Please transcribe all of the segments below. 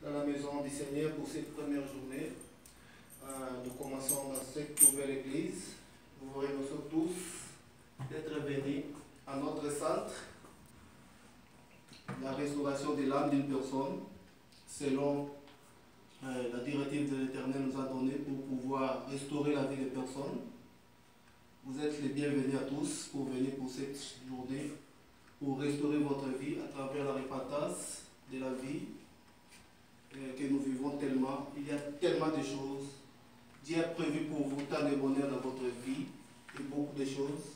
dans la maison du Seigneur pour cette première journée. Nous commençons dans cette nouvelle église. Nous vous remercions tous d'être venus à notre centre, la restauration de l'âme d'une personne, selon la directive de l'Éternel nous a donné pour pouvoir restaurer la vie des personnes. Vous êtes les bienvenus à tous pour venir pour cette journée, pour restaurer votre vie à travers la repentance de la vie que nous vivons tellement. Il y a tellement de choses. Dieu a prévu pour vous tant de bonheur dans votre vie et beaucoup de choses.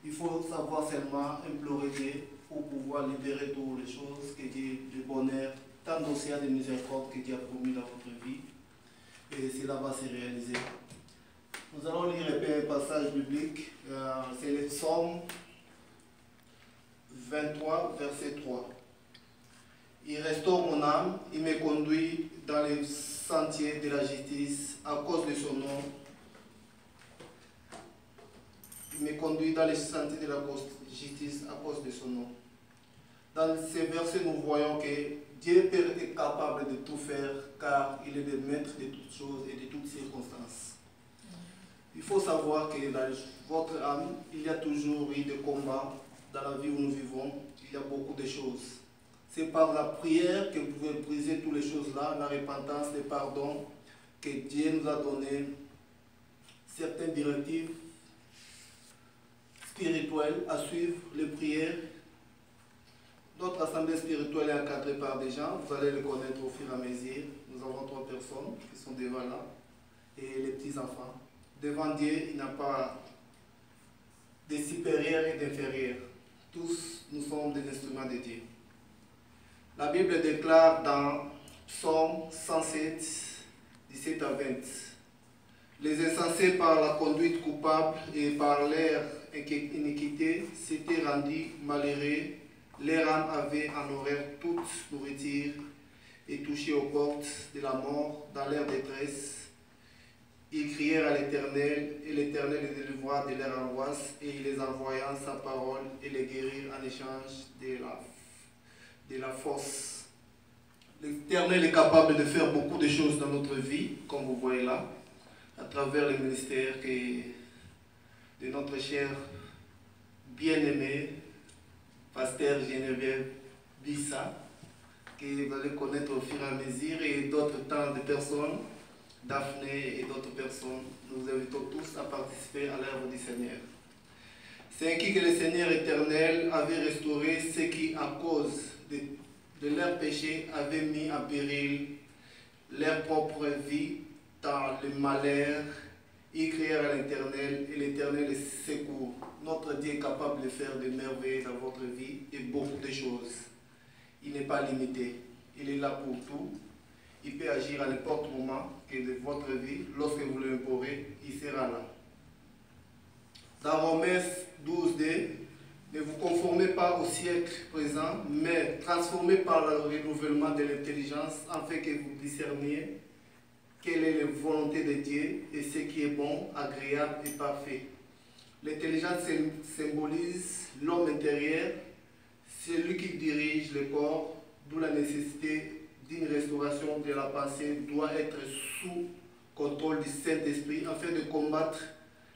Il faut savoir seulement implorer Dieu pour pouvoir libérer toutes les choses que Dieu, le bonheur, tant d'océans de miséricorde que Dieu a promis dans votre vie. Et cela va se réaliser. Nous allons lire un passage biblique. C'est le psaume 23, verset 3. Il restaure mon âme, il me conduit dans les sentiers de la justice à cause de son nom. Il me conduit dans les sentiers de la justice à cause de son nom. Dans ces versets, nous voyons que Dieu Père est capable de tout faire car il est le maître de toutes choses et de toutes circonstances. Il faut savoir que dans votre âme, il y a toujours eu des combats dans la vie où nous vivons. Il y a beaucoup de choses. C'est par la prière que vous pouvez briser toutes les choses-là, la repentance, le pardon, que Dieu nous a donné certaines directives spirituelles à suivre, les prières. Notre assemblée spirituelle est encadrée par des gens, vous allez les connaître au fur et à mesure. Nous avons 3 personnes qui sont devant là, et les petits-enfants. Devant Dieu, il n'y a pas de supérieurs et d'inférieurs. Tous, nous sommes des instruments de Dieu. La Bible déclare dans Psaume 107, 17 à 20. Les insensés par la conduite coupable et par leur iniquité s'étaient rendus malheureux. Leur âme avait en horreur toute nourriture et touché aux portes de la mort dans leur détresse. Ils crièrent à l'Éternel, et l'Éternel les délivra de leur angoisse, et il les envoya sa parole et les guérit en échange de la force. L'Éternel est capable de faire beaucoup de choses dans notre vie, comme vous voyez là, à travers le ministère de notre cher bien-aimé, pasteur Geneviève Bissa, que vous allez connaître au fur et à mesure, et d'autres tant de personnes, Daphné et d'autres personnes. Nous invitons tous à participer à l'œuvre du Seigneur. C'est ainsi que le Seigneur éternel avait restauré ceux qui, à cause de leurs péchés, avaient mis en péril leur propre vie dans le malheur. Ils crièrent à l'Éternel et l'Éternel les secourt. Notre Dieu est capable de faire des merveilles dans votre vie et beaucoup de choses. Il n'est pas limité. Il est là pour tout. Il peut agir à n'importe moment de votre vie. Lorsque vous l'implorez, il sera là. Dans Romains 12:2, ne vous conformez pas au siècle présent, mais transformez par le renouvellement de l'intelligence, afin que vous discerniez quelle est la volonté de Dieu et ce qui est bon, agréable et parfait. L'intelligence symbolise l'homme intérieur, c'est lui qui dirige le corps, d'où la nécessité d'une restauration de la pensée doit être sous contrôle du Saint-Esprit afin de combattre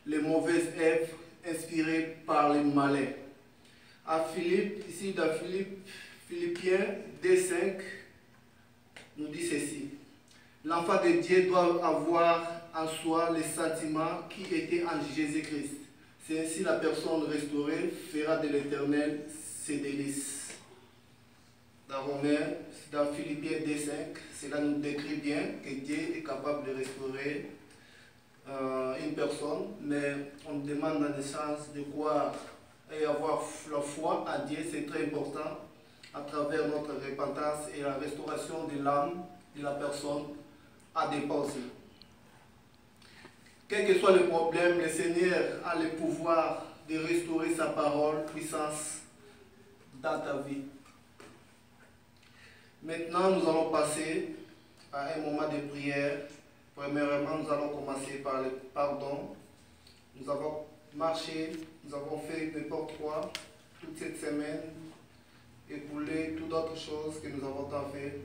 les mauvaises œuvres inspirées par les malins. À Philippe, ici dans Philippiens 2:5, nous dit ceci. L'enfant de Dieu doit avoir en soi les sentiments qui étaient en Jésus-Christ. C'est ainsi la personne restaurée fera de l'Éternel ses délices. Dans Philippiens 2:5, cela nous décrit bien que Dieu est capable de restaurer une personne, mais on demande dans le sens de croire et avoir la foi à Dieu, c'est très important à travers notre repentance et la restauration de l'âme de la personne à dépenser. Quel que soit le problème, le Seigneur a le pouvoir de restaurer sa parole, puissance dans ta vie. Maintenant, nous allons passer à un moment de prière. Premièrement, nous allons commencer par le pardon. Nous avons marché, nous avons fait n'importe quoi toute cette semaine, écoulé toutes d'autres choses que nous avons tant fait.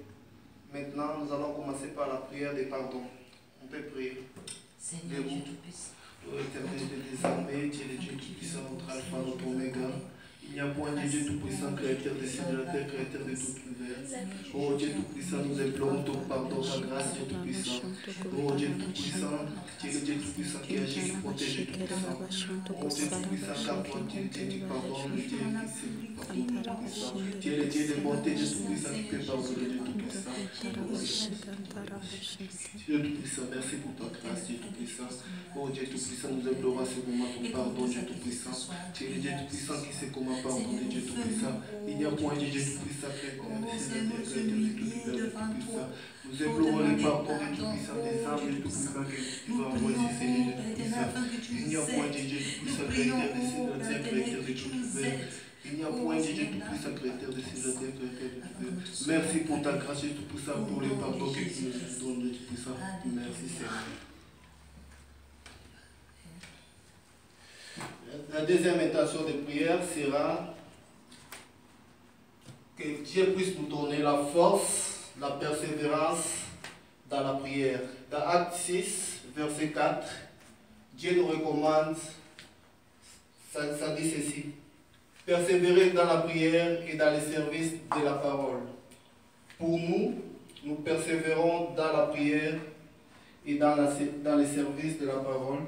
Maintenant, nous allons commencer par la prière des pardons. On peut prier. Seigneur Dieu Tout-Puissant. Ô Éternel des armées, Dieu le Dieu Tout-Puissant, notre Alpha, notre Oméga. Il n'y a point de Dieu Tout-Puissant, Créateur des cieux de la terre, Créateur de tout l'univers. Ô Dieu Tout-Puissant, nous implorons ton pardon, ta grâce, Dieu Tout-Puissant. Ô Dieu Tout-Puissant, Dieu le Dieu Tout-Puissant qui agit, qui protège, Dieu Tout-Puissant. Ô Dieu Tout-Puissant, car toi, Dieu le Dieu du pardon, le Dieu qui sait pardonner, Dieu Tout-Puissant. Dieu le Dieu de bonté, Dieu Tout-Puissant, qui peut pardonner, Dieu Tout-Puissant. Dieu Tout-Puissant, merci pour ta grâce, Dieu Tout-Puissant. Ô Dieu Tout-Puissant, nous implorons à ce moment ton pardon, Dieu Tout-Puissant. Dieu le Dieu Tout-Puissant qui sait comment pardonner, Dieu Tout-Puissant. Il n'y a point de Dieu Tout-Puissant, Créateur des cieux de la terre, Créateur de tout l'univers, Tout-Puissant. Nous implorons le pardon, Dieu Tout-Puissant, des âmes, Dieu Tout-Puissant, que tu vas envoyer, Seigneur, Dieu Tout-Puissant. Il n'y a point de Dieu Tout-Puissant, Créateur des cieux de la terre, Créateur de tout l'univers. Il n'y a point de Dieu Tout-Puissant, Créateur des cieux de la terre, Créateur de tout l'univers. Merci pour ta grâce, Dieu Tout-Puissant, pour le pardon que tu nous donnes, Dieu Tout-Puissant. Merci, Seigneur. La deuxième intention de prière sera que Dieu puisse nous donner la force, la persévérance dans la prière. Dans Acte 6, verset 4, Dieu nous recommande, ça dit ceci: persévérer dans la prière et dans le service de la parole. Pour nous, nous persévérons dans la prière et dans le service de la parole.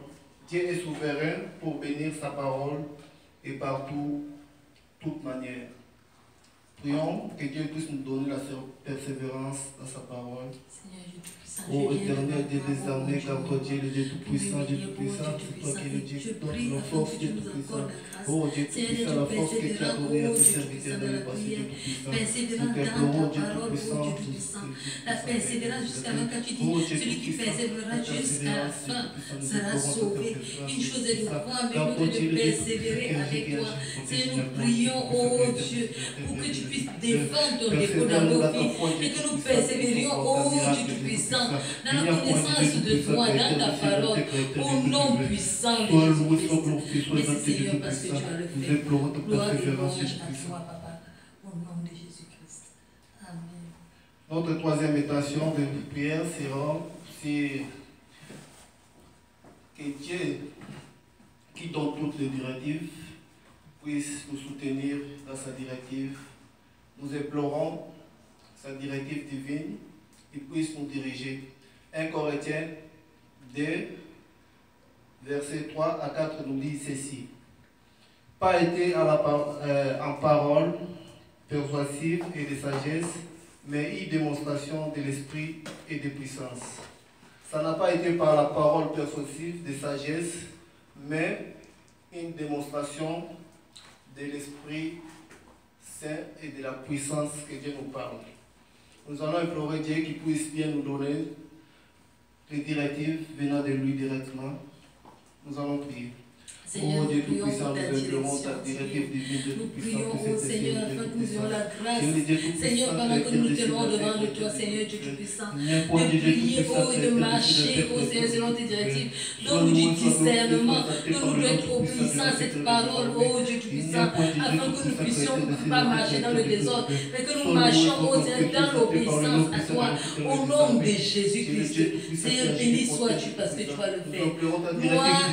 Dieu est souverain pour bénir sa parole et partout, toute manière. Prions que Dieu puisse nous donner la persévérance dans sa parole. Ô Éternel, Dieu des armées, car toi Dieu le Dieu Tout-Puissant, Dieu Tout-Puissant, c'est toi qui es le Dieu qui donne la force, Dieu Tout-Puissant. Ô Dieu Tout-Puissant, la force que tu as donnée à tes serviteurs dans le passé, Dieu Tout-Puissant. Nous t'implorons, Dieu Tout-Puissant, la persévérance jusqu'à la fin, quand tu dis, celui qui persévérera jusqu'à la fin sera sauvé. Une chose est de croire, mais l'autre de persévérer avec toi. Seigneur, nous prions, oh Dieu, pour que tu puisses défendre ton dépôt dans nos vies et que nous persévérions, oh Dieu Tout-Puissant, dans la connaissance de toi, dans ta parole, au nom puissant de Jésus-Christ. Merci Seigneur, parce que tu vas le faire. Gloire et louange à toi, Papa, au nom de Jésus-Christ. Amen. Notre troisième intention de prière sera que Dieu, qui donne toutes les directives, puisse nous soutenir dans sa directive. Nous implorons sa directive divine et puisse nous diriger. 1 Corinthiens 2, versets 3 à 4 nous dit ceci: pas été en parole persuasive et de sagesse, mais une démonstration de l'esprit et de puissance. Ça n'a pas été par la parole persuasive de sagesse, mais une démonstration de l'Esprit Saint et de la puissance que Dieu nous parle. Nous allons implorer Dieu qui puisse bien nous donner les directives venant de lui directement. Nous allons prier. Seigneur, oh Dieu nous prions Tout-Puissant, pour ta nous implorons direction, ta directive divine, Dieu nous Tout-Puissant, prions que au cette Seigneur Dieu afin que nous ayons la grâce. Tout-Puissant. Seigneur, pendant que nous nous tenons devant de toi, Seigneur Dieu Tout-Puissant, de prier, oh, et de marcher, oh Seigneur, selon tes directives. Donne-nous du discernement, donne-nous d'être obéissants à cette parole, oh Dieu Tout-Puissant, afin que nous puissions pas marcher dans le désordre, mais que nous marchions, oh Seigneur, dans l'obéissance à toi, au nom de Jésus-Christ. Seigneur, béni sois-tu parce que tu vas le faire. Gloire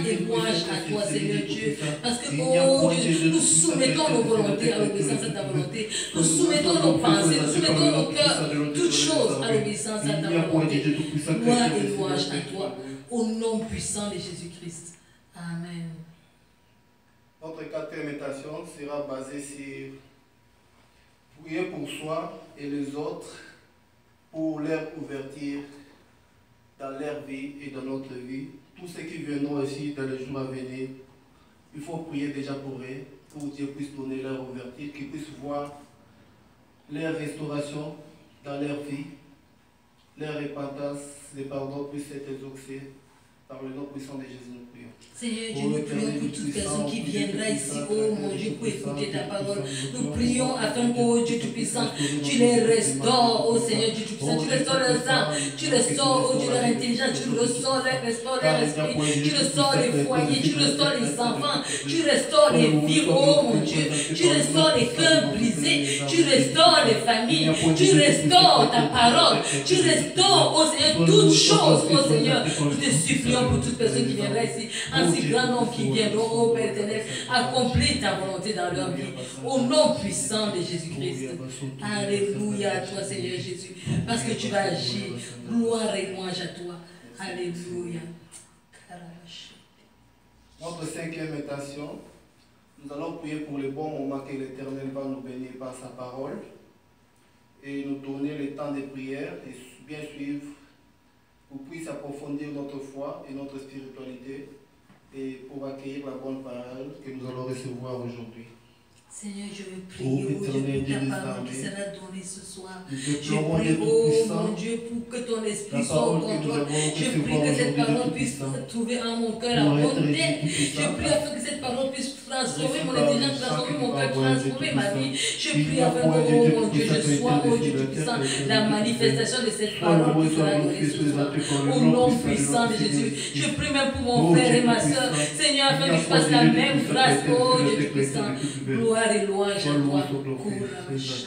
et louange à toi, Seigneur Dieu, parce que, oh Dieu, nous soumettons nos volontés à l'obéissance à ta volonté. Nous soumettons nos pensées, nous soumettons nos cœurs, toutes choses à l'obéissance à ta volonté. Gloire et louange à toi, au nom puissant de Jésus-Christ. Amen. Notre quatrième intention sera basée sur prier pour soi et les autres pour leur ouverture dans leur vie et dans notre vie. Tous ceux qui viendront ici dans les jours à venir, il faut prier déjà pour eux, pour que Dieu puisse donner leur ouverture, qu'ils puissent voir leur restauration dans leur vie, leur repentance, les pardons puissent être exaucés Par le nom puissant de Jésus, nous prions. Seigneur Dieu, nous prions pour toute personne qui viendra ici, oh mon Dieu, pour écouter ta parole. Nous prions afin que, oh Dieu Tout-Puissant, tu les restaures, oh Seigneur Dieu Tout-Puissant, tu restaures leurs âmes, tu restaures, oh Dieu, leur intelligence, tu restaures leur esprit, tu restaures les foyers, tu restaures les enfants, tu restaures les vies, oh mon Dieu, tu restaures les cœurs brisés, tu restaures les familles, tu restaures ta parole, tu restaures, oh Seigneur, toutes choses, oh Seigneur. Nous te supplions pour toute personne qui viendra ici, un si grand nombre qui viendront, oh Père éternel, accomplir ta volonté dans leur vie, au nom puissant de Jésus-Christ. Alléluia à toi, Seigneur Jésus, parce que tu vas agir. Gloire et louange à toi. Alléluia. Notre cinquième intention, nous allons prier pour le bon moment que l'Éternel va nous bénir par sa parole et nous donner le temps de prière et bien suivre pour puisse approfondir notre foi et notre spiritualité et pour accueillir la bonne parole que nous allons recevoir aujourd'hui. Seigneur, je veux prier, oh Dieu, pour ta parole qui sera donnée ce soir. Je prie, oh mon Dieu, pour que ton esprit soit au contrôle. Je prie que cette parole puisse trouver en mon cœur la bonté. Je prie afin que cette parole puisse transformer mon intelligence, transformer mon cœur, transformer ma vie. Je prie afin que, oh mon Dieu, je sois, oh Dieu Tout-Puissant, la manifestation de cette parole qui sera donnée ce soir. Au nom puissant de Jésus. Je prie même pour mon frère et ma soeur. Seigneur, afin que je fasse la même phrase, oh Dieu Tout-Puissant. Gloire et louange à toi. Alléluia.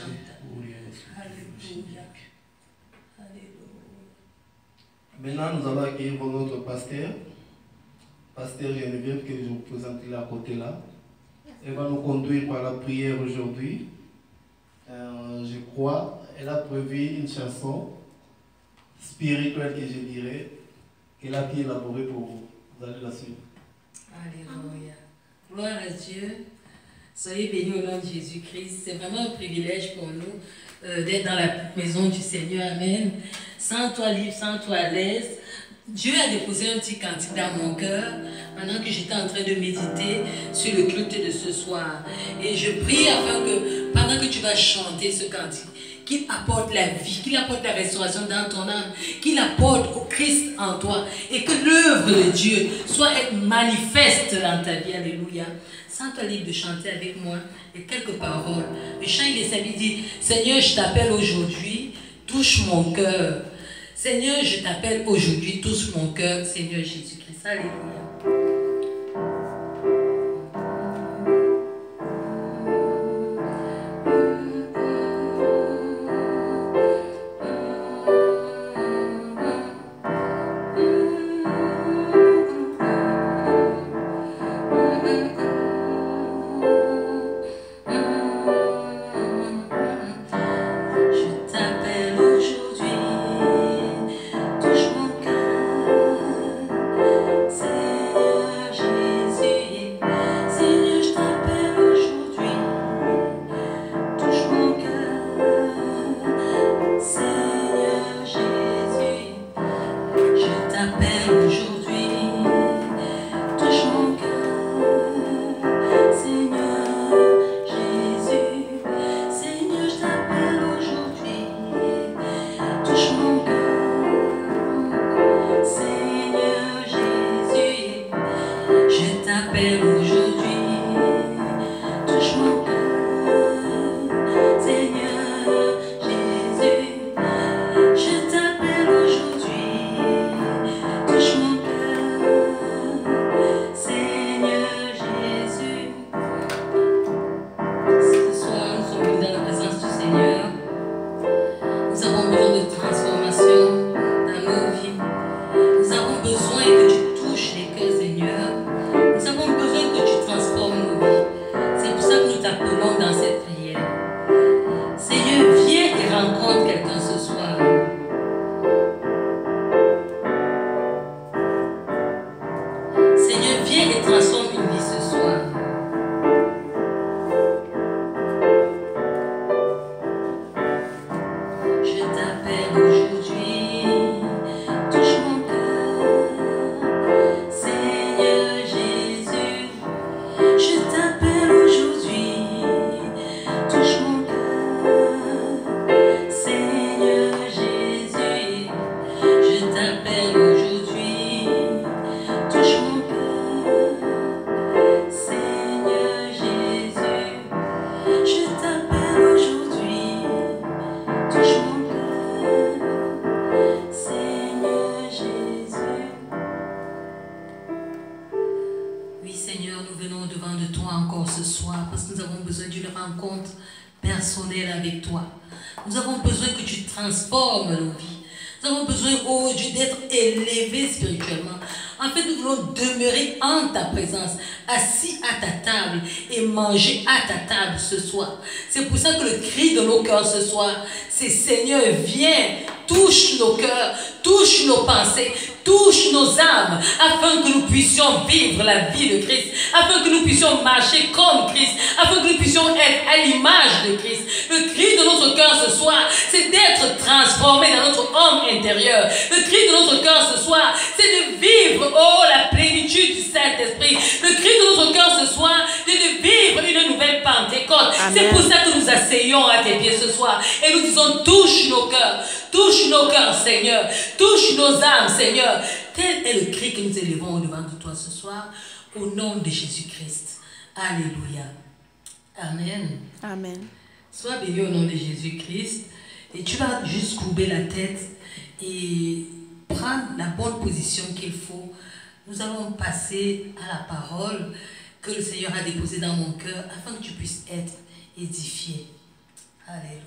Maintenant, nous allons accueillir notre pasteur, pasteur Geneviève, que je vous présente là à côté là. Elle va nous conduire par la prière aujourd'hui. Je crois, elle a prévu une chanson spirituelle que je dirais, qu'elle a pu élaborer pour vous. Vous allez la suivre. Alléluia. Gloire à Dieu. Soyez bénis au nom de Jésus-Christ. C'est vraiment un privilège pour nous d'être dans la maison du Seigneur. Amen. Sens-toi libre, sens-toi à l'aise. Dieu a déposé un petit cantique dans mon cœur pendant que j'étais en train de méditer sur le culte de ce soir. Et je prie afin que pendant que tu vas chanter ce cantique, qu'il apporte la vie, qu'il apporte la restauration dans ton âme, qu'il apporte au Christ en toi et que l'œuvre de Dieu soit manifeste dans ta vie. Alléluia. Sens-toi libre de chanter avec moi et quelques paroles. Le chant, il est simple, il dit, Seigneur, je t'appelle aujourd'hui, touche mon cœur. Seigneur, je t'appelle aujourd'hui, touche mon cœur, Seigneur Jésus-Christ. Alléluia. personnel avec toi. Nous avons besoin que tu transformes nos vies. Nous avons besoin, oh Dieu, d'être élevés spirituellement. En fait, nous voulons demeurer en ta présence, assis à ta table et manger à ta table ce soir. C'est pour ça que le cri de nos cœurs ce soir, c'est Seigneur, viens, touche nos cœurs, touche nos pensées, touche nos âmes, afin que nous puissions vivre la vie de Christ, afin que nous puissions marcher comme Christ, afin que nous puissions être à l'image de Christ. Le cri de notre cœur ce soir, c'est d'être transformé dans notre homme intérieur. Le cri de notre cœur ce soir, c'est de vivre, oh, la plénitude du Saint-Esprit. Le cri de notre cœur ce soir, c'est de vivre une nouvelle Pentecôte. C'est pour ça que nous asseyons à tes pieds ce soir et nous disons, touche nos cœurs, Seigneur, touche nos âmes, Seigneur. Tel est le cri que nous élevons au-devant de toi ce soir, au nom de Jésus-Christ. Alléluia. Amen. Amen. Sois béni au nom de Jésus-Christ. Et tu vas juste courber la tête et prendre la bonne position qu'il faut. Nous allons passer à la parole que le Seigneur a déposée dans mon cœur afin que tu puisses être édifié. Alléluia.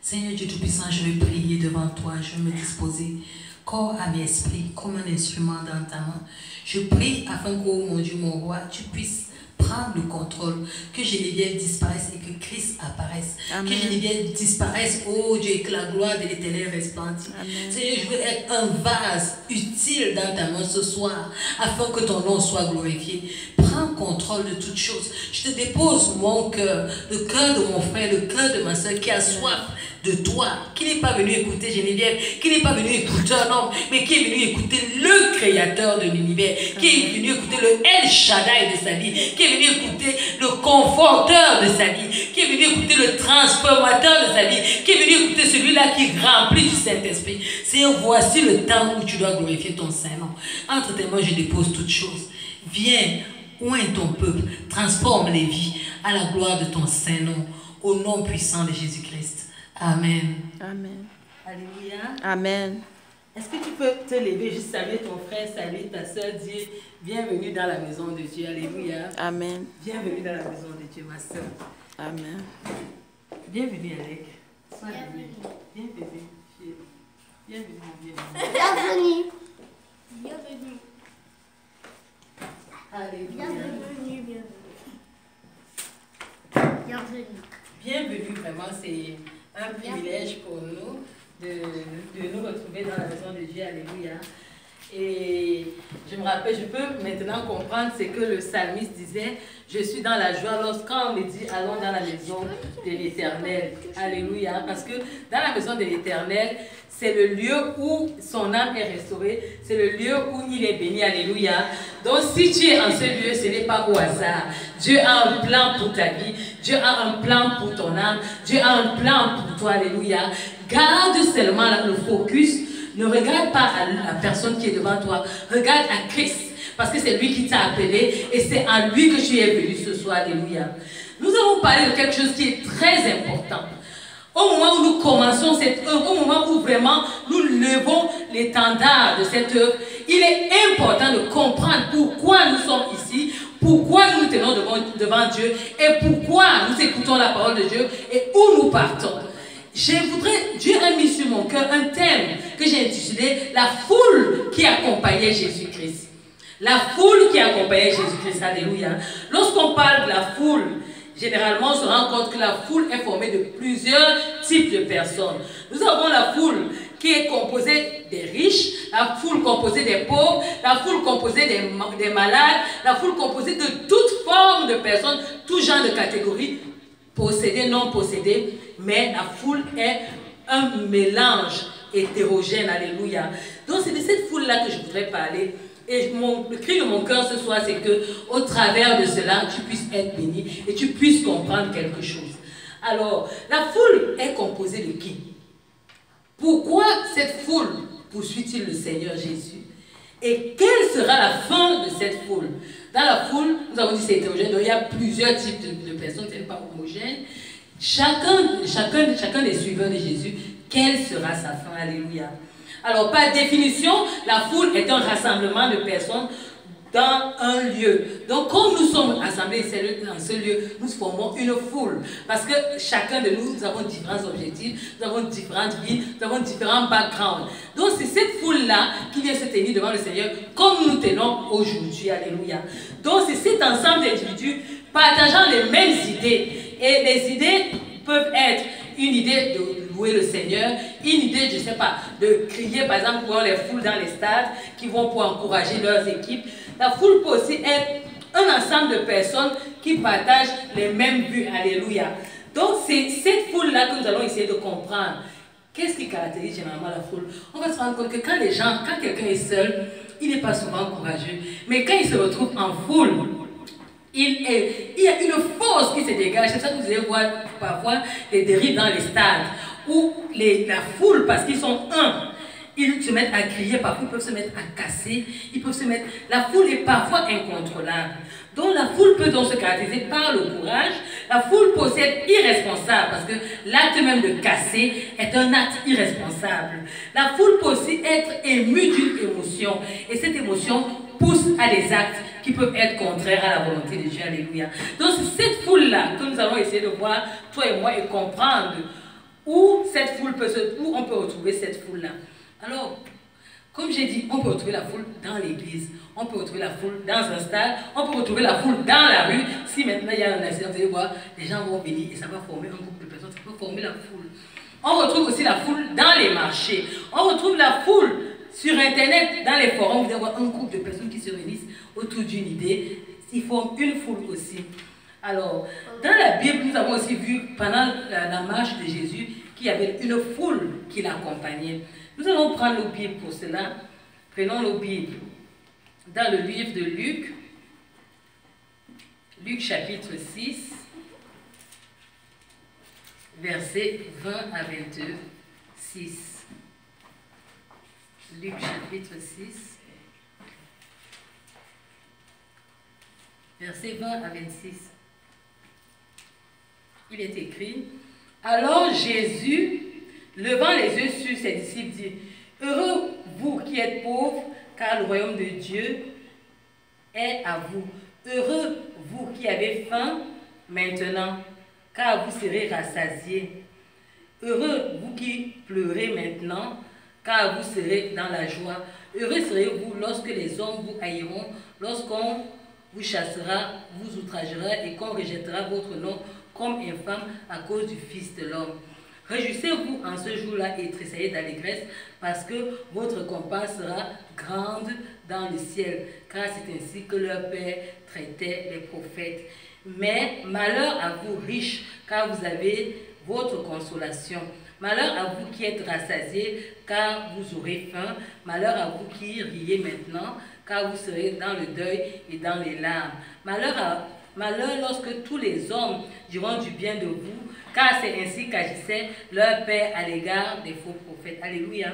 Seigneur Dieu Tout-Puissant, je vais prier devant toi. Je vais me disposer corps, âme et esprit comme un instrument dans ta main. Je prie afin que, oh mon Dieu, mon roi, tu puisses prendre le contrôle, que Geneviève disparaisse et que Christ apparaisse. Amen. Que Geneviève disparaisse, oh Dieu, et que la gloire de l'Éternel resplendisse. Seigneur, je veux être un vase utile dans ta main ce soir, afin que ton nom soit glorifié. Prends contrôle de toutes choses. Je te dépose mon cœur, le cœur de mon frère, le cœur de ma soeur qui a soif de toi, qui n'est pas venu écouter Geneviève, qui n'est pas venu écouter un homme, mais qui est venu écouter le Créateur de l'univers, qui est venu écouter le El Shaddai de sa vie, qui est venu écouter le Conforteur de sa vie, qui est venu écouter le Transformateur de sa vie, qui est venu écouter celui-là qui remplit du Saint-Esprit. Seigneur, voici le temps où tu dois glorifier ton Saint-Nom. Entre tes mains, je dépose toutes choses. Viens, oins ton peuple, transforme les vies à la gloire de ton Saint-Nom, au nom puissant de Jésus-Christ. Amen. Amen. Alléluia. Amen. Est-ce que tu peux te lever, juste saluer ton frère, saluer ta soeur, dire bienvenue dans la maison de Dieu. Alléluia. Amen. Bienvenue dans la maison de Dieu, ma soeur. Amen. Bienvenue, Alec. Bienvenue. Bienvenue. Bienvenue, bienvenue. Bienvenue. Bienvenue. Alléluia. Bienvenue, bienvenue. Bienvenue. Bienvenue, vraiment, c'est un privilège pour nous de nous retrouver dans la maison de Dieu. Alléluia. Et je me rappelle, je peux maintenant comprendre ce que le psalmiste disait. Je suis dans la joie lorsqu'on me dit allons dans la maison de l'Éternel. Alléluia. Parce que dans la maison de l'Éternel, c'est le lieu où son âme est restaurée. C'est le lieu où il est béni. Alléluia. Donc si tu es en ce lieu, ce n'est pas au hasard. Dieu a un plan pour ta vie. Dieu a un plan pour ton âme. Dieu a un plan pour toi. Alléluia. Garde seulement le focus. Ne regarde pas à la personne qui est devant toi. Regarde à Christ. Parce que c'est lui qui t'a appelé. Et c'est à lui que tu es venu ce soir. Alléluia. Nous allons parler de quelque chose qui est très important. Au moment où nous commençons cette œuvre, au moment où vraiment nous levons l'étendard de cette œuvre, il est important de comprendre pourquoi nous sommes ici, pourquoi nous nous tenons devant Dieu et pourquoi nous écoutons la parole de Dieu et où nous partons. Dieu a mis sur mon cœur un thème que j'ai intitulé « La foule qui accompagnait Jésus-Christ ». La foule qui accompagnait Jésus-Christ, alléluia. Lorsqu'on parle de la foule, généralement on se rend compte que la foule est formée de plusieurs types de personnes. Nous avons la foule qui est composée des riches, la foule composée des pauvres, la foule composée des malades, la foule composée de toutes formes de personnes, tout genre de catégories, possédées, non possédées. Mais la foule est un mélange hétérogène, alléluia. Donc c'est de cette foule-là que je voudrais parler. Et le cri de mon cœur ce soir, c'est que au travers de cela, tu puisses être béni et tu puisses comprendre quelque chose. Alors, la foule est composée de qui? Pourquoi cette foule poursuit-il le Seigneur Jésus? Et quelle sera la fin de cette foule? Dans la foule, nous avons dit c'est hétérogène, donc il y a plusieurs types de personnes, ce n'est pas homogène. Chacun des suiveurs de Jésus, quelle sera sa fin? Alléluia. Alors, par définition, la foule est un rassemblement de personnes dans un lieu. Donc, comme nous sommes assemblés dans ce lieu, nous formons une foule. Parce que chacun de nous, nous avons différents objectifs, nous avons différentes vies, nous avons différents backgrounds. Donc, c'est cette foule-là qui vient se tenir devant le Seigneur, comme nous tenons aujourd'hui. Alléluia. Donc, c'est cet ensemble d'individus partageant les mêmes idées. Et les idées peuvent être une idée de louer le Seigneur, une idée, je ne sais pas, de crier par exemple pour les foules dans les stades qui vont pour encourager leurs équipes. La foule peut aussi être un ensemble de personnes qui partagent les mêmes buts. Alléluia. Donc c'est cette foule-là que nous allons essayer de comprendre. Qu'est-ce qui caractérise généralement la foule? On va se rendre compte que quand quelqu'un est seul, il n'est pas souvent courageux. Mais quand il se retrouve en foule, il y a une force qui se dégage. C'est ça que vous allez voir parfois les dérives dans les stades, où la foule, parce qu'ils sont un, ils se mettent à crier, parfois ils peuvent se mettre à casser, ils peuvent se mettre... La foule est parfois incontrôlable. Donc la foule peut donc se caractériser par le courage. La foule peut aussi être irresponsable, parce que l'acte même de casser est un acte irresponsable. La foule peut aussi être émue d'une émotion, et cette émotion pousse à des actes qui peuvent être contraires à la volonté de Dieu. Alléluia. Donc c'est cette foule-là que nous allons essayer de voir, toi et moi, et comprendre où on peut retrouver cette foule-là. Alors, comme j'ai dit, on peut retrouver la foule dans l'église, on peut retrouver la foule dans un stade, on peut retrouver la foule dans la rue. Si maintenant il y a un accident, vous allez voir, les gens vont venir et ça va former un groupe de personnes, ça peut former la foule. On retrouve aussi la foule dans les marchés, on retrouve la foule sur Internet, dans les forums, vous allez voir un groupe de personnes qui se réunissent autour d'une idée. Ils forment une foule aussi. Alors, dans la Bible, nous avons aussi vu, pendant la marche de Jésus, qu'il y avait une foule qui l'accompagnait. Nous allons prendre nos Bibles pour cela. Prenons nos Bibles. Dans le livre de Luc, Luc chapitre 6, versets 20 à 22, 6. Luc chapitre 6, versets 20 à 26. Il est écrit: alors Jésus, levant les yeux sur ses disciples, dit: heureux vous qui êtes pauvres, car le royaume de Dieu est à vous. Heureux vous qui avez faim maintenant, car vous serez rassasiés. Heureux vous qui pleurez maintenant, car vous serez dans la joie. Heureux serez-vous lorsque les hommes vous haïront, lorsqu'on vous chassera, vous outragera et qu'on rejettera votre nom comme infâme à cause du Fils de l'homme. Réjouissez-vous en ce jour-là et tressaillez d'allégresse, parce que votre récompense sera grande dans le ciel, car c'est ainsi que leur Père traitait les prophètes. Mais malheur à vous riches, car vous avez votre consolation. Malheur à vous qui êtes rassasiés, car vous aurez faim. Malheur à vous qui riez maintenant, car vous serez dans le deuil et dans les larmes. Malheur lorsque tous les hommes diront du bien de vous, car c'est ainsi qu'agissait leur Père à l'égard des faux prophètes. Alléluia.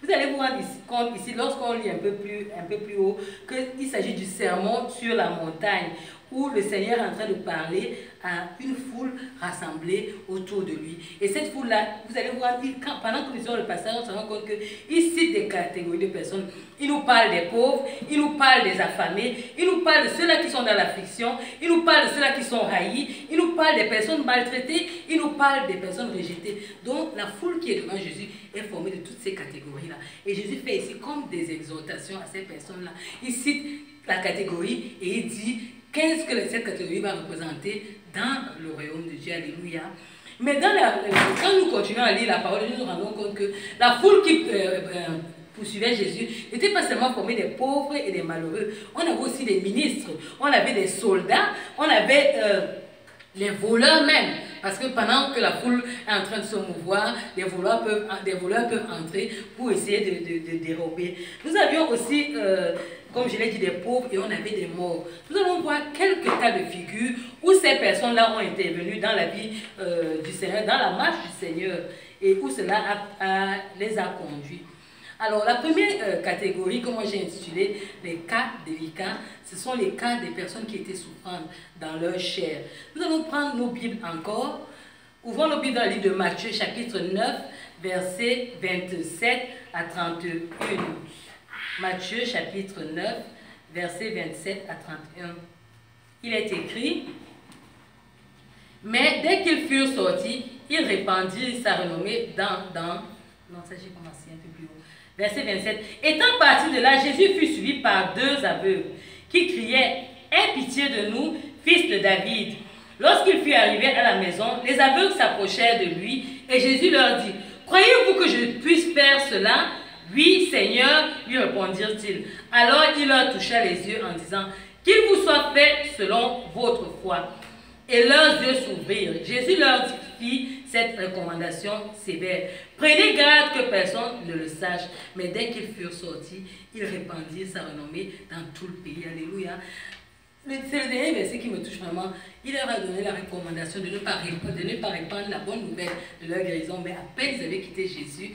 Vous allez vous rendre compte ici, lorsqu'on lit un peu plus haut, qu'il s'agit du sermon sur la montagne, où le Seigneur est en train de parler à une foule rassemblée autour de lui. Et cette foule-là, vous allez voir, pendant que nous lisons le passage, on se rend compte qu'il cite des catégories de personnes. Il nous parle des pauvres, il nous parle des affamés, il nous parle de ceux-là qui sont dans l'affliction, il nous parle de ceux-là qui sont haïs, il nous parle des personnes maltraitées, il nous parle des personnes rejetées. Donc la foule qui est devant Jésus est formée de toutes ces catégories-là. Et Jésus fait ici comme des exhortations à ces personnes-là. Il cite la catégorie et il dit qu'est-ce que cette catégorie va représenter dans le royaume de Dieu. Alléluia. Mais quand nous continuons à lire la parole, nous nous rendons compte que la foule qui poursuivait Jésus n'était pas seulement formée des pauvres et des malheureux. On avait aussi des ministres, on avait des soldats, on avait les voleurs même. Parce que pendant que la foule est en train de se mouvoir, des voleurs peuvent entrer pour essayer de dérober. Nous avions aussi, comme je l'ai dit, des pauvres et on avait des morts. Nous allons voir quelques cas de figure où ces personnes-là ont intervenu dans la vie du Seigneur, dans la marche du Seigneur, et où cela les a conduits. Alors, la première catégorie que moi j'ai intitulée les cas délicats, ce sont les cas des personnes qui étaient souffrantes dans leur chair. Nous allons prendre nos Bibles encore. Ouvrons nos Bibles dans le livre de Matthieu, chapitre 9, versets 27 à 31. Matthieu, chapitre 9, versets 27 à 31. Il est écrit, « Mais dès qu'ils furent sortis, ils répandirent sa renommée Non, ça j'ai commencé un peu plus haut. Verset 27. « Étant parti de là, Jésus fut suivi par 2 aveugles qui criaient, « Aie pitié de nous, fils de David. » Lorsqu'il fut arrivé à la maison, les aveugles s'approchèrent de lui et Jésus leur dit, « Croyez-vous que je puisse faire cela ?» « Oui, Seigneur, lui répondirent-ils. Alors il leur toucha les yeux en disant, « Qu'il vous soit fait selon votre foi. » Et leurs yeux s'ouvrirent. Jésus leur fit cette recommandation sévère. « Prenez garde que personne ne le sache. » Mais dès qu'ils furent sortis, ils répandirent sa renommée dans tout le pays. Alléluia. C'est le dernier verset qui me touche vraiment. Il leur a donné la recommandation de ne pas répandre la bonne nouvelle de leur guérison. Mais à peine ils avaient quitté Jésus,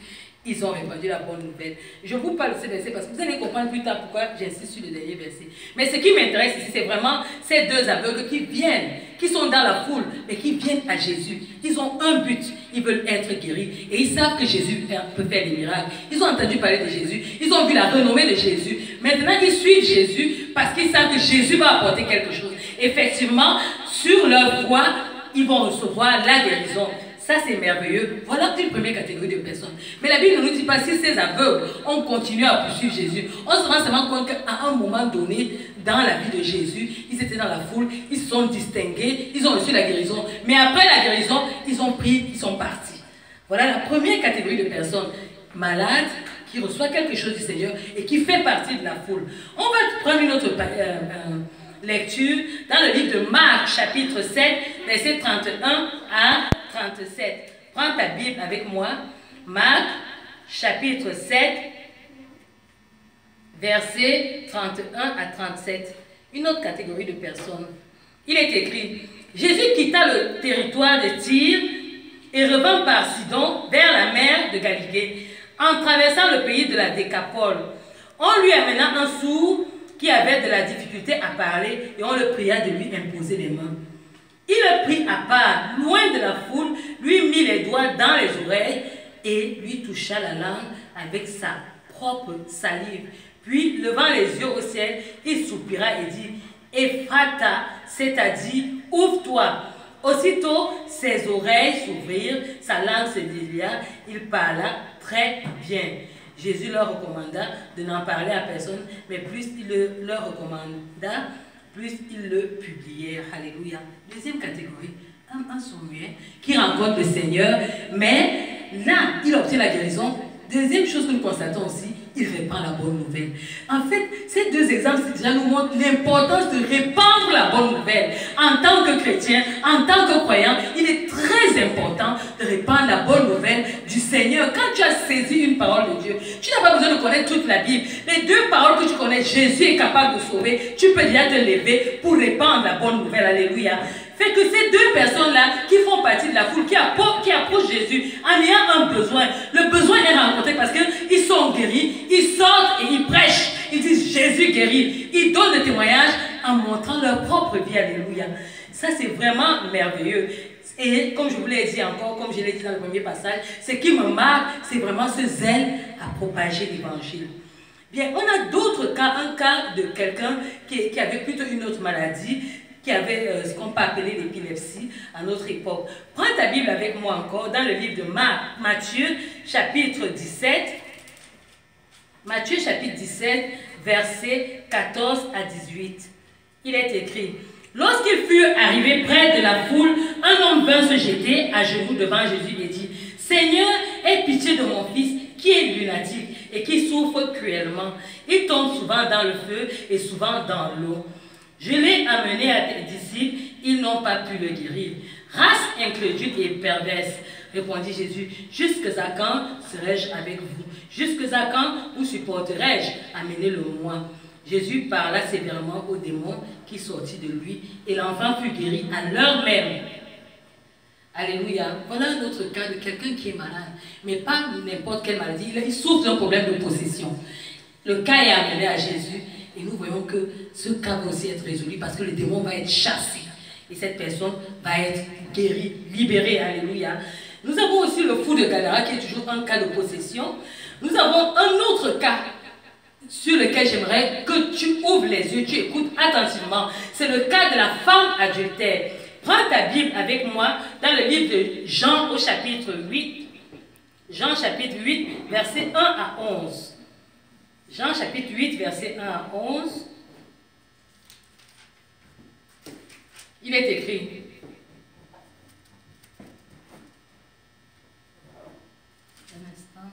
ils ont répandu la bonne nouvelle. Je vous parle de ce verset parce que vous allez comprendre plus tard pourquoi j'insiste sur le dernier verset. Mais ce qui m'intéresse ici, c'est vraiment ces 2 aveugles qui viennent, qui sont dans la foule, mais qui viennent à Jésus. Ils ont un but, ils veulent être guéris. Et ils savent que Jésus peut faire des miracles. Ils ont entendu parler de Jésus, ils ont vu la renommée de Jésus. Maintenant, ils suivent Jésus parce qu'ils savent que Jésus va apporter quelque chose. Effectivement, sur leur foi, ils vont recevoir la guérison. Ça, c'est merveilleux. Voilà une première catégorie de personnes. Mais la Bible ne nous dit pas si ces aveugles ont continué à poursuivre Jésus. On se rend seulement compte qu'à un moment donné, dans la vie de Jésus, ils étaient dans la foule, ils se sont distingués, ils ont reçu la guérison. Mais après la guérison, ils ont pris, ils sont partis. Voilà la première catégorie de personnes malades qui reçoivent quelque chose du Seigneur et qui fait partie de la foule. On va prendre une autre lecture dans le livre de Marc, chapitre 7, versets 31 à 37. Prends ta Bible avec moi. Marc, chapitre 7, versets 31 à 37. Une autre catégorie de personnes. Il est écrit, Jésus quitta le territoire de Tyr et revint par Sidon vers la mer de Galilée, en traversant le pays de la Décapole. On lui amena un sourd qui avait de la difficulté à parler et on le pria de lui imposer les mains. Il le prit à part, loin de la foule, lui mit les doigts dans les oreilles et lui toucha la langue avec sa propre salive. Puis, levant les yeux au ciel, il soupira et dit, « Ephrata, c'est-à-dire, ouvre-toi. » Aussitôt, ses oreilles s'ouvrirent, sa langue se délia, il parla très bien. Jésus leur recommanda de n'en parler à personne, mais plus il leur recommanda, plus ils le publièrent. Alléluia. Deuxième catégorie, un sourd-muet qui rencontre le Seigneur, mais là, il obtient la guérison. Deuxième chose que nous constatons aussi, il répand la bonne nouvelle. En fait, ces 2 exemples déjà nous montrent l'importance de répandre la bonne nouvelle. En tant que chrétien, en tant que croyant, il est très important de répandre la bonne nouvelle du Seigneur. Quand tu as saisi une parole de Dieu, tu n'as pas besoin de connaître toute la Bible. Les 2 paroles que tu connais, Jésus est capable de sauver. Tu peux déjà te lever pour répandre la bonne nouvelle. Alléluia. Fait que ces 2 personnes-là qui font partie de la foule, qui approchent Jésus en ayant un besoin, le besoin est rencontré parce qu'ils sont guéris, ils sortent et ils prêchent, ils disent Jésus guérit, ils donnent le témoignage en montrant leur propre vie. Alléluia. Ça, c'est vraiment merveilleux. Et comme je vous l'ai dit encore, comme je l'ai dit dans le premier passage, ce qui me marque, c'est vraiment ce zèle à propager l'évangile. Bien, on a d'autres cas, un cas de quelqu'un qui avait plutôt une autre maladie, qui avait ce qu'on peut appeler l'épilepsie à notre époque. Prends ta Bible avec moi encore dans le livre de Matthieu, chapitre 17. Matthieu, chapitre 17, versets 14 à 18. Il est écrit, « Lorsqu'ils furent arrivés près de la foule, un homme vint se jeter à genoux devant Jésus et dit, « Seigneur, aie pitié de mon fils qui est lunatique et qui souffre cruellement. Il tombe souvent dans le feu et souvent dans l'eau. Je l'ai amené à tes disciples, ils n'ont pas pu le guérir. Race incrédule et perverse, répondit Jésus, jusqu'à quand serai-je avec vous? Jusqu'à quand vous supporterai-je? Amenez-le-moi. Jésus parla sévèrement au démon qui sortit de lui et l'enfant fut guéri à l'heure même. Alléluia. Voilà un autre cas de quelqu'un qui est malade, mais pas n'importe quelle maladie. Il souffre d'un problème de possession. Le cas est amené à Jésus. Et nous voyons que ce cas va aussi être résolu parce que le démon va être chassé. Et cette personne va être guérie, libérée. Alléluia. Nous avons aussi le fou de Gadara qui est toujours un cas de possession. Nous avons un autre cas sur lequel j'aimerais que tu ouvres les yeux, tu écoutes attentivement. C'est le cas de la femme adultère. Prends ta Bible avec moi dans le livre de Jean au chapitre 8. Jean chapitre 8, versets 1 à 11. Jean chapitre 8, versets 1 à 11. Il est écrit. Un instant.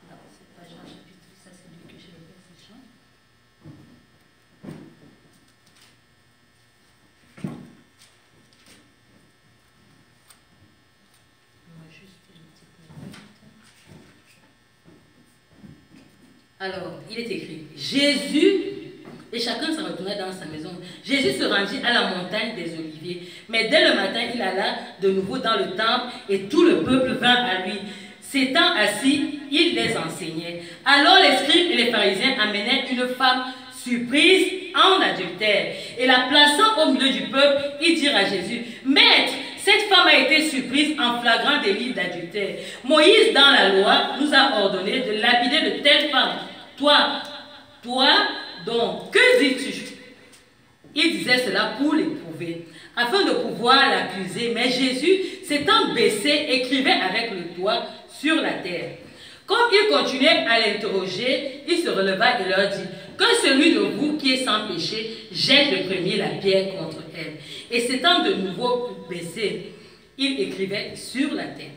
Non, c'est pas Jean chapitre 8, ça c'est lui que j'ai le verset Jean. Alors, il est écrit, Jésus, et chacun se retourna dans sa maison. Jésus se rendit à la montagne des Oliviers. Mais dès le matin, il alla de nouveau dans le temple et tout le peuple vint à lui. S'étant assis, il les enseignait. Alors les scribes et les pharisiens amenèrent une femme surprise en adultère. Et la plaçant au milieu du peuple, ils dirent à Jésus, Maître, cette femme a été surprise en flagrant délit d'adultère. Moïse, dans la loi, nous a ordonné de lapider de telles femmes. Toi, donc, que dis-tu? Il disait cela pour l'éprouver, afin de pouvoir l'accuser. Mais Jésus, s'étant baissé, écrivait avec le doigt sur la terre. Comme il continuait à l'interroger, il se releva et leur dit, que celui de vous qui est sans péché jette le premier la pierre contre elle. Et s'étant de nouveau baissé, il écrivait sur la terre.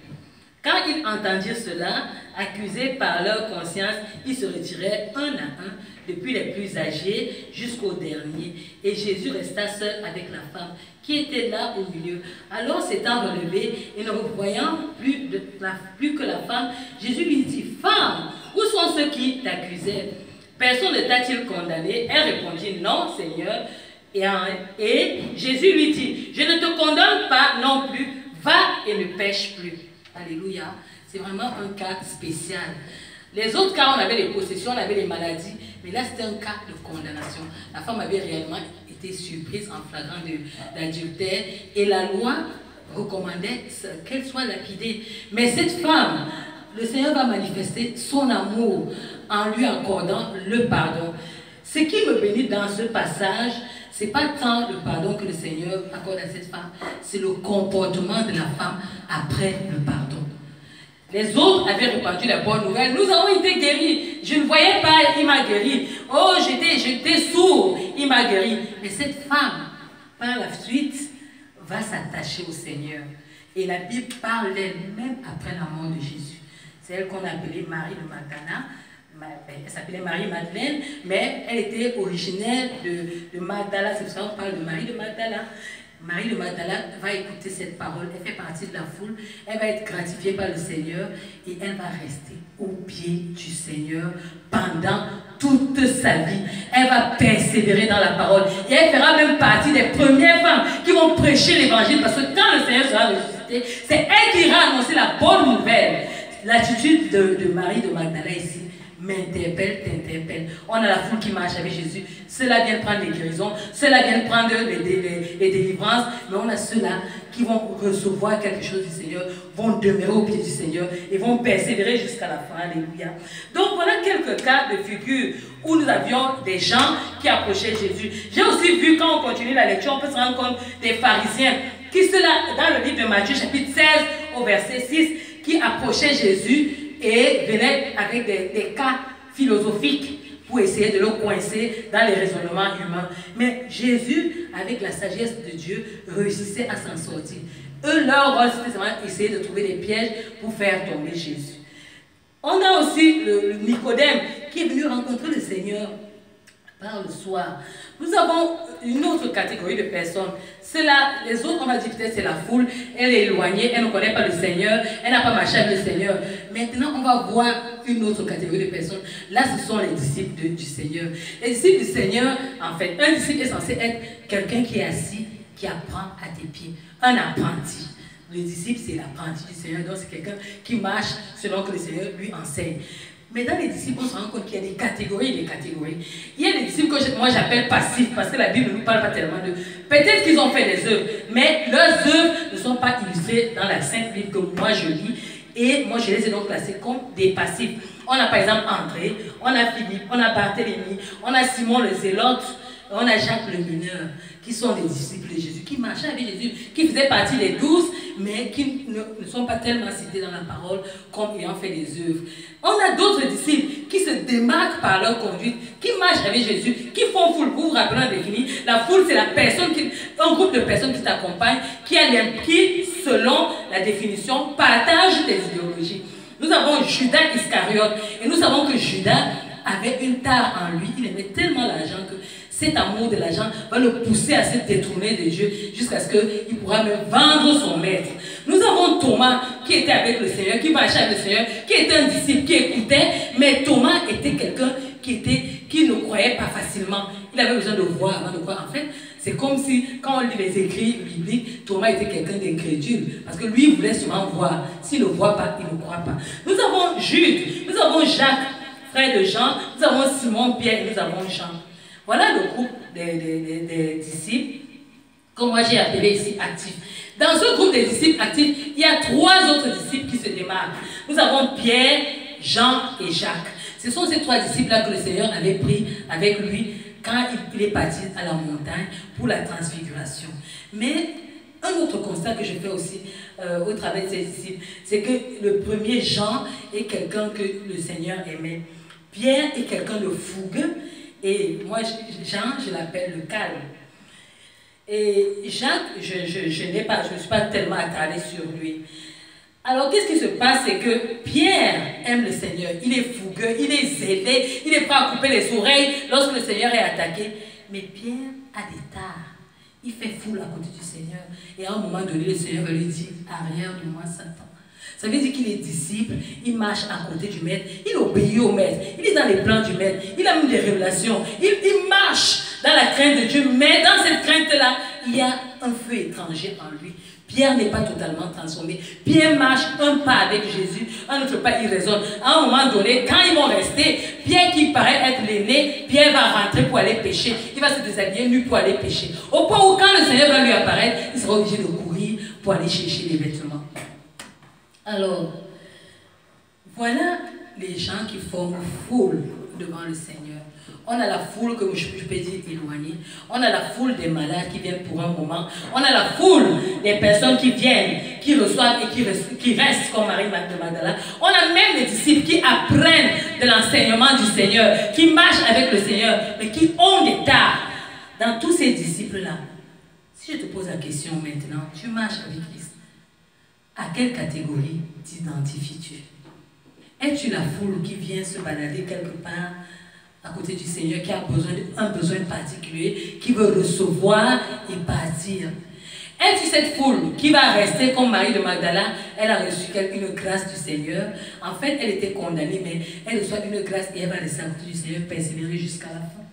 Quand ils entendirent cela, accusés par leur conscience, ils se retiraient un à un, depuis les plus âgés jusqu'au dernier. Et Jésus resta seul avec la femme qui était là au milieu. Alors s'étant relevé et ne revoyant plus que la femme, Jésus lui dit, Femme, où sont ceux qui t'accusaient? Personne ne t'a-t-il condamné? Elle répondit, Non, Seigneur. Et Jésus lui dit, Je ne te condamne pas non plus, va et ne pêche plus. Alléluia. C'est vraiment un cas spécial. Les autres cas, on avait les possessions, on avait les maladies, mais là c'était un cas de condamnation. La femme avait réellement été surprise en flagrant d'adultère et la loi recommandait qu'elle soit lapidée. Mais cette femme, le Seigneur va manifester son amour en lui accordant le pardon. Ce qui me bénit dans ce passage, ce n'est pas tant le pardon que le Seigneur accorde à cette femme, c'est le comportement de la femme après le pardon. Les autres avaient répandu la bonne nouvelle. Nous avons été guéris. Je ne voyais pas, il m'a guéri. Oh, j'étais sourd, il m'a guéri. Mais cette femme, par la suite, va s'attacher au Seigneur. Et la Bible parle d'elle même après la mort de Jésus. C'est elle qu'on appelait Marie de Magdala. Elle s'appelait Marie-Madeleine, mais elle était originaire de Magdala. C'est pour ça qu'on parle de Marie de Magdala. Marie de Magdala va écouter cette parole, elle fait partie de la foule, elle va être gratifiée par le Seigneur et elle va rester au pied du Seigneur pendant toute sa vie. Elle va persévérer dans la parole et elle fera même partie des premières femmes qui vont prêcher l'évangile parce que quand le Seigneur sera ressuscité, c'est elle qui ira annoncer la bonne nouvelle. L'attitude de Marie de Magdala ici m'interpelle, t'interpelle. On a la foule qui marche avec Jésus. Ceux-là viennent prendre les guérisons, ceux-là viennent prendre les délivrances, mais on a ceux-là qui vont recevoir quelque chose du Seigneur, vont demeurer au pied du Seigneur et vont persévérer jusqu'à la fin. Alléluia. Donc voilà quelques cas de figure où nous avions des gens qui approchaient Jésus. J'ai aussi vu, quand on continue la lecture, on peut se rendre compte des pharisiens qui sont là dans le livre de Matthieu, chapitre 16, au verset 6, qui approchaient Jésus et venaient avec des cas philosophiques pour essayer de le coincer dans les raisonnements humains. Mais Jésus, avec la sagesse de Dieu, réussissait à s'en sortir. Eux, leur rôle, c'était seulement essayer de trouver des pièges pour faire tomber Jésus. On a aussi le Nicodème qui est venu rencontrer le Seigneur par le soir. Nous avons une autre catégorie de personnes. C'est là, les autres, on va dire peut-être c'est la foule, elle est éloignée, elle ne connaît pas le Seigneur, elle n'a pas marché avec le Seigneur. Maintenant, on va voir une autre catégorie de personnes. Là, ce sont les disciples du Seigneur. Les disciples du Seigneur, en fait, un disciple est censé être quelqu'un qui est assis, qui apprend à tes pieds, un apprenti. Le disciple, c'est l'apprenti du Seigneur, donc c'est quelqu'un qui marche selon que le Seigneur lui enseigne. Mais dans les disciples, on se rend compte qu'il y a des catégories et des catégories. Il y a des disciples que moi j'appelle passifs parce que la Bible ne nous parle pas tellement d'eux. Peut-être qu'ils ont fait des œuvres, mais leurs œuvres ne sont pas illustrées dans la Sainte Bible que moi je lis. Et moi, je les ai donc classés comme des passifs. On a par exemple André, on a Philippe, on a Barthélemy, on a Simon le Zélote, on a Jacques le mineur, qui sont des disciples de Jésus, qui marchaient avec Jésus, qui faisaient partie des 12, mais qui ne sont pas tellement cités dans la parole comme ayant fait des œuvres. On a d'autres disciples qui se démarquent par leur conduite, qui marchent avec Jésus, qui font foule. Vous vous rappelez, on a défini, la foule c'est la personne, un groupe de personnes qui t'accompagnent, qui, selon la définition, partagent des idéologies. Nous avons Judas Iscariote, et nous savons que Judas avait une tare en lui, il aimait tellement l'argent que cet amour de l'argent va le pousser à se détourner de Dieu jusqu'à ce qu'il pourra même vendre son maître. Nous avons Thomas qui était avec le Seigneur, qui marchait avec le Seigneur, qui était un disciple, qui écoutait, mais Thomas était quelqu'un qui ne croyait pas facilement. Il avait besoin de voir avant de croire. En fait, c'est comme si, quand on lit les écrits bibliques, Thomas était quelqu'un d'incrédule. Parce que lui, il voulait seulement voir. S'il ne voit pas, il ne croit pas. Nous avons Jude, nous avons Jacques, frère de Jean, nous avons Simon, Pierre et nous avons Jean. Voilà le groupe des disciples, que moi j'ai appelé ici actifs. Dans ce groupe des disciples actifs, il y a 3 autres disciples qui se démarquent. Nous avons Pierre, Jean et Jacques. Ce sont ces 3 disciples-là que le Seigneur avait pris avec lui quand il est parti à la montagne pour la transfiguration. Mais un autre constat que je fais aussi au travers de ces disciples, c'est que le premier Jean est quelqu'un que le Seigneur aimait. Pierre est quelqu'un de fougueux. Et moi, Jean, je l'appelle le calme. Et Jacques, je ne me suis pas tellement attardée sur lui. Alors, qu'est-ce qui se passe? C'est que Pierre aime le Seigneur. Il est fougueux, il est zélé, il est prêt à couper les oreilles lorsque le Seigneur est attaqué. Mais Pierre a des tares. Il fait foule à côté du Seigneur. Et à un moment donné, le Seigneur va lui dire, arrière de moi, Satan. Ça veut dire qu'il est disciple, il marche à côté du maître, il obéit au maître, il est dans les plans du maître, il a même des révélations, il marche dans la crainte de Dieu, mais dans cette crainte-là, il y a un feu étranger en lui. Pierre n'est pas totalement transformé. Pierre marche un pas avec Jésus, un autre pas il raisonne. À un moment donné, quand ils vont rester, Pierre qui paraît être l'aîné, Pierre va rentrer pour aller pêcher. Il va se déshabiller nu pour aller pêcher. Au point où quand le Seigneur va lui apparaître, il sera obligé de courir pour aller chercher les vêtements. Alors, voilà les gens qui forment foule devant le Seigneur. On a la foule, comme je peux dire, éloignée. On a la foule des malades qui viennent pour un moment. On a la foule des personnes qui viennent, qui reçoivent et qui restent comme Marie de Magdala. On a même des disciples qui apprennent de l'enseignement du Seigneur, qui marchent avec le Seigneur, mais qui ont des tares. Dans tous ces disciples-là, si je te pose la question maintenant, tu marches avec Christ. À quelle catégorie t'identifies-tu? Es-tu la foule qui vient se balader quelque part à côté du Seigneur, qui a un besoin particulier, qui veut recevoir et partir? Es-tu cette foule qui va rester comme Marie de Magdala? Elle a reçu une grâce du Seigneur. En fait, elle était condamnée, mais elle reçoit une grâce et elle va rester à côté du Seigneur, persévérer jusqu'à la fin.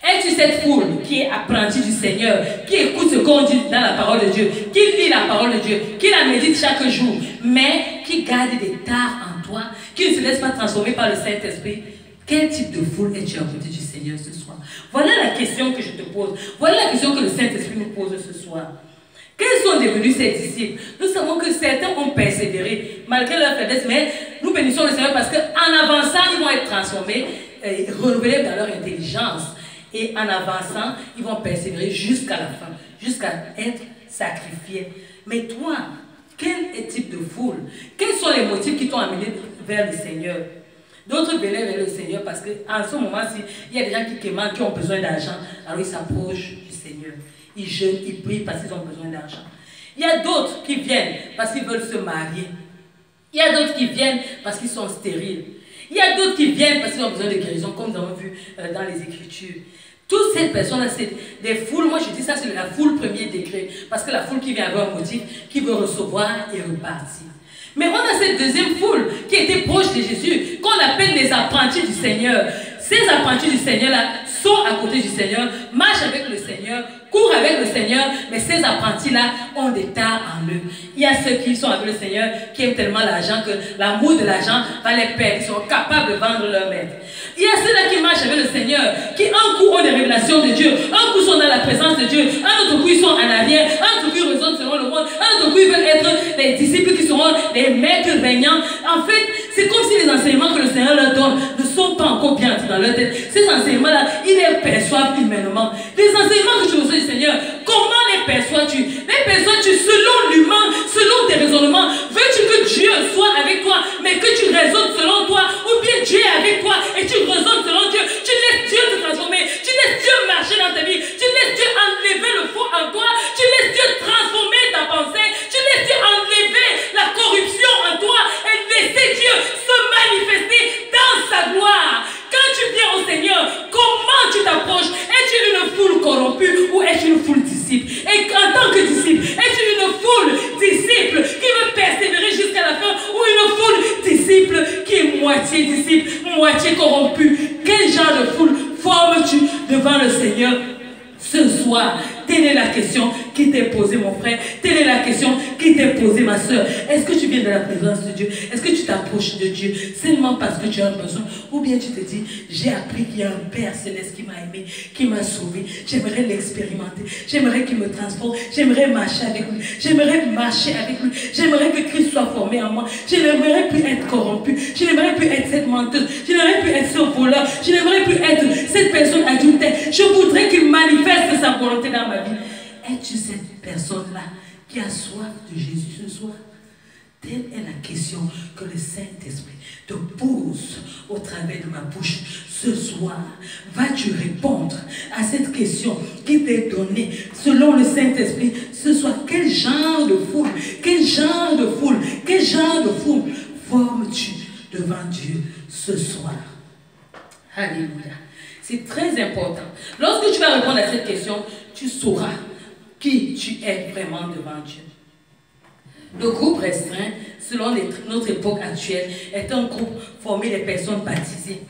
Es-tu cette foule qui est apprentie du Seigneur, qui écoute ce qu'on dit dans la parole de Dieu, qui lit la parole de Dieu, qui la médite chaque jour, mais qui garde des tares en toi, qui ne se laisse pas transformer par le Saint-Esprit? Quel type de foule es-tu à côté du Seigneur ce soir? Voilà la question que je te pose. Voilà la question que le Saint-Esprit nous pose ce soir. Quels sont devenus ces disciples? Nous savons que certains ont persévéré, malgré leur faiblesse, mais nous bénissons le Seigneur parce qu'en avançant, ils vont être transformés, renouvelés dans leur intelligence. Et en avançant, ils vont persévérer jusqu'à la fin, jusqu'à être sacrifiés. Mais toi, quel type de foule? Quels sont les motifs qui t'ont amené vers le Seigneur? D'autres venaient vers le Seigneur parce qu'en ce moment-ci, il y a des gens qui quémandent, qui ont besoin d'argent, alors ils s'approchent du Seigneur. Ils jeûnent, ils prient parce qu'ils ont besoin d'argent. Il y a d'autres qui viennent parce qu'ils veulent se marier. Il y a d'autres qui viennent parce qu'ils sont stériles. Il y a d'autres qui viennent parce qu'ils ont besoin de guérison, comme nous avons vu dans les Écritures. Toutes ces personnes-là, c'est des foules. Moi, je dis ça, c'est la foule premier degré. Parce que la foule qui vient avoir un motif, qui veut recevoir et repartir. Mais on a cette deuxième foule qui était proche de Jésus, qu'on appelle les apprentis du Seigneur. Ces apprentis du Seigneur-là sont à côté du Seigneur, marchent avec le Seigneur, courent avec le Seigneur, mais ces apprentis-là ont des tares en eux. Il y a ceux qui sont avec le Seigneur, qui aiment tellement l'argent que l'amour de l'argent va les perdre. Ils sont capables de vendre leur maître. Il y a ceux-là qui marchent avec le Seigneur, qui un coup ont des révélations de Dieu, un coup sont dans la présence de Dieu, un autre coup ils sont en arrière, un autre coup ils raisonnent selon le monde, un autre coup ils veulent être les disciples qui seront les maîtres régnants. En fait, c'est comme si les enseignements que le Seigneur leur donne ne sont pas encore bien entrés dans leur tête. Ces enseignements-là, ils les perçoivent humainement. Les enseignements que tu reçois du Seigneur, comment les perçois-tu? Les perçois-tu selon l'humain, selon tes raisonnements? Veux-tu que Dieu soit avec toi, mais que tu raisonnes selon toi? Ou bien Dieu est avec toi et tu raisonnes selon Dieu? Tu laisses Dieu te transformer, tu laisses Dieu marcher dans ta vie, tu laisses Dieu enlever le faux en toi, tu laisses Dieu transformer ta pensée, tu laisses Dieu enlever la corruption en toi et laisser Dieu se manifester dans sa gloire. Quand tu viens au Seigneur, comment tu t'approches? Es-tu une foule corrompue ou es-tu une foule disciple? Et en tant que disciple, es-tu une foule disciple qui veut persévérer jusqu'à la fin ou une foule disciple qui est moitié disciple, moitié corrompue? Quel genre de foule formes-tu devant le Seigneur ce soir? Telle est la question qui t'est posée, mon frère. Telle est la question qui t'est posée, ma soeur. Est-ce que tu viens de la présence de Dieu? Est-ce que tu t'approches de Dieu seulement parce que tu as besoin? Ou bien tu te dis, j'ai appris qu'il y a un Père Céleste qui m'a aimé, qui m'a sauvé. J'aimerais l'expérimenter. J'aimerais qu'il me transforme. J'aimerais marcher avec lui. J'aimerais marcher avec lui. J'aimerais que Christ soit formé en moi. Je n'aimerais plus être corrompu. Je n'aimerais plus être cette menteuse. Je n'aimerais plus être ce voleur. Je n'aimerais plus être cette personne adultère. Je voudrais qu'il manifeste sa volonté dans ma vie. Es-tu cette personne-là qui a soif de Jésus ce soir? Telle est la question que le Saint-Esprit te pose au travers de ma bouche ce soir. Vas-tu répondre à cette question qui t'est donnée selon le Saint-Esprit ce soir? Quel genre de foule, quel genre de foule, quel genre de foule formes-tu devant Dieu ce soir? Alléluia. C'est très important. Lorsque tu vas répondre à cette question, tu sauras qui tu es vraiment devant Dieu. Le groupe restreint, selon notre époque actuelle, est un groupe formé des personnes baptisées.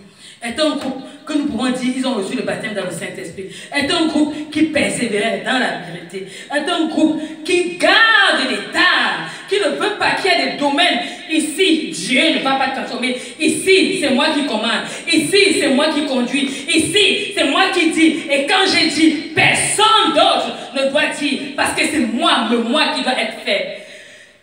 Est un groupe que nous pouvons dire ils ont reçu le baptême dans le Saint-Esprit. Est un groupe qui persévère dans la vérité. Est un groupe qui garde l'État, qui ne veut pas qu'il y ait des domaines. Ici, Dieu ne va pas transformer. Ici, c'est moi qui commande. Ici, c'est moi qui conduis. Ici, c'est moi qui dis. Et quand j'ai dit, personne d'autre ne doit dire, parce que c'est moi, le moi qui doit être fait.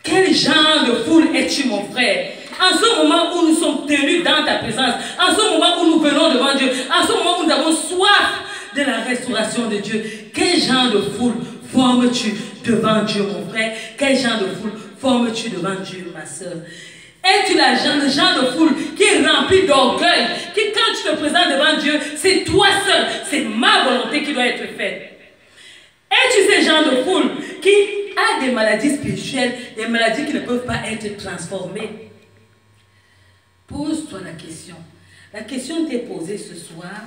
Quel genre de foule es-tu, mon frère? En ce moment où nous sommes tenus dans ta présence, en ce moment où nous venons devant Dieu, en ce moment où nous avons soif de la restauration de Dieu, quel genre de foule formes-tu devant Dieu, mon frère? Quel genre de foule formes-tu devant Dieu, ma soeur? Es-tu le genre de foule qui est rempli d'orgueil, qui quand tu te présentes devant Dieu, c'est toi seul, c'est ma volonté qui doit être faite? Es-tu ce genre de foule qui a des maladies spirituelles, des maladies qui ne peuvent pas être transformées? Pose-toi la question. La question t'est posée ce soir.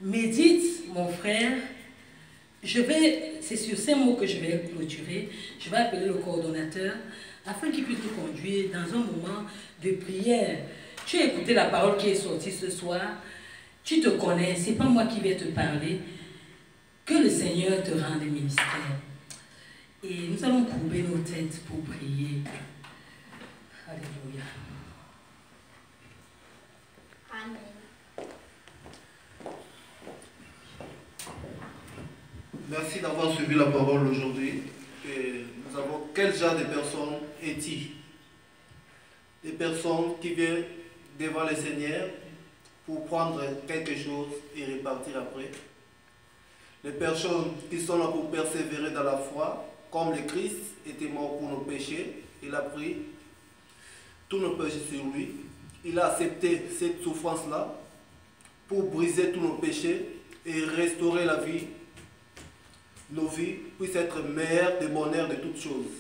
Médite, mon frère. C'est sur ces mots que je vais clôturer. Je vais appeler le coordonnateur afin qu'il puisse te conduire dans un moment de prière. Tu as écouté la parole qui est sortie ce soir. Tu te connais, ce n'est pas moi qui vais te parler. Que le Seigneur te rende ministère. Et nous allons courber nos têtes pour prier. Alléluia. Amen. Merci d'avoir suivi la parole aujourd'hui. Et nous avons quel genre de personnes es-tu? Des personnes qui viennent devant le Seigneur pour prendre quelque chose et repartir après. Les personnes qui sont là pour persévérer dans la foi, comme le Christ était mort pour nos péchés, il a pris tous nos péchés sur lui. Il a accepté cette souffrance-là pour briser tous nos péchés et restaurer la vie. Nos vies puissent être meilleures, de bonheur de toutes choses.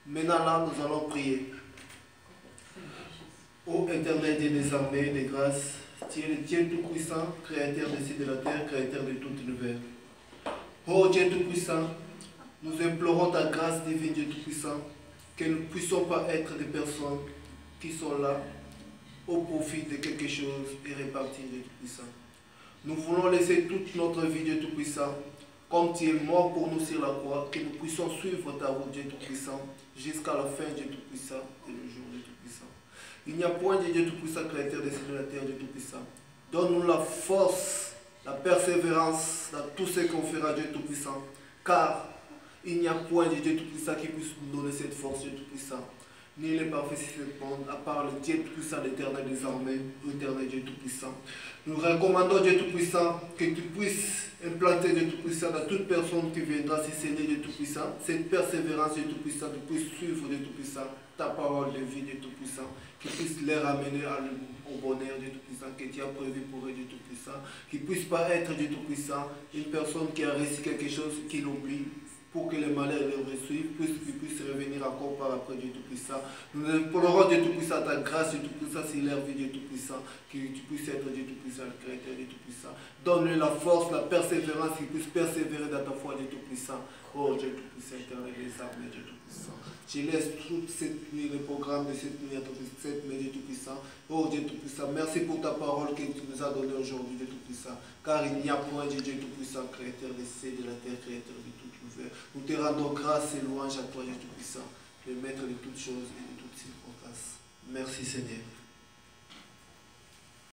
Maintenant là, nous allons prier. Ô Éternel Dieu des armées, des grâces, tu es le Dieu tout-puissant, créateur des cieux et de la terre, créateur de tout l'univers. Ô Dieu tout-puissant, nous implorons ta grâce divine, Dieu tout-puissant, que nous ne puissions pas être des personnes qui sont là au profit de quelque chose et répartir, Dieu tout-puissant. Nous voulons laisser toute notre vie, Dieu tout-puissant, comme tu es mort pour nous sur la croix, que nous puissions suivre ta route, Dieu Tout-Puissant, jusqu'à la fin, Dieu Tout-Puissant, et le jour, Dieu Tout-Puissant. Il n'y a point de Dieu Tout-Puissant, Créateur des cieux et de la terre, Dieu Tout-Puissant. Donne-nous la force, la persévérance dans tout ce qu'on fera, Dieu Tout-Puissant, car il n'y a point de Dieu Tout-Puissant qui puisse nous donner cette force, Dieu Tout-Puissant. Ni les parfaits sur ce monde, à part le Dieu Tout-Puissant, l'Éternel des armées, l'Éternel Dieu Tout-Puissant. Nous recommandons, Dieu Tout-Puissant, que tu puisses implanter, Dieu Tout-Puissant, dans toute personne qui viendra, si c'est Dieu Tout-Puissant, cette persévérance, Dieu Tout-Puissant, tu puisses suivre, Dieu Tout-Puissant, ta parole de vie, Dieu Tout-Puissant, qui puisse les ramener au bonheur, Dieu Tout-Puissant, que tu as prévu pour eux, Dieu Tout-Puissant, qui ne puisse pas être, Dieu Tout-Puissant, une personne qui a réussi quelque chose, qui l'oublie, pour que les malheurs les suivent, qu'ils puissent revenir encore par après, Dieu Tout-Puissant. Nous implorons, Dieu Tout-Puissant, ta grâce, Dieu Tout-Puissant, sur leur vie, Dieu Tout-Puissant, que tu puisses être, Dieu Tout-Puissant, le Créateur, Dieu Tout-Puissant. Donne-lui la force, la persévérance, qu'ils puissent persévérer dans ta foi, Dieu Tout-Puissant. Oh, Dieu Tout-Puissant, Éternel des armées, Dieu Tout-Puissant. Je laisse toute cette nuit, le programme de cette nuit, cette nuit, Dieu Tout-Puissant. Oh, Dieu Tout-Puissant, merci pour ta parole que tu nous as donnée aujourd'hui, Dieu Tout-Puissant. Car il n'y a point de Dieu Tout-Puissant, Créateur des cieux et de la terre, Créateur de tout l'univers. Nous te rendons grâce et louange à toi, Dieu Tout-Puissant, le maître de toutes choses et de toutes circonstances. Merci, Seigneur.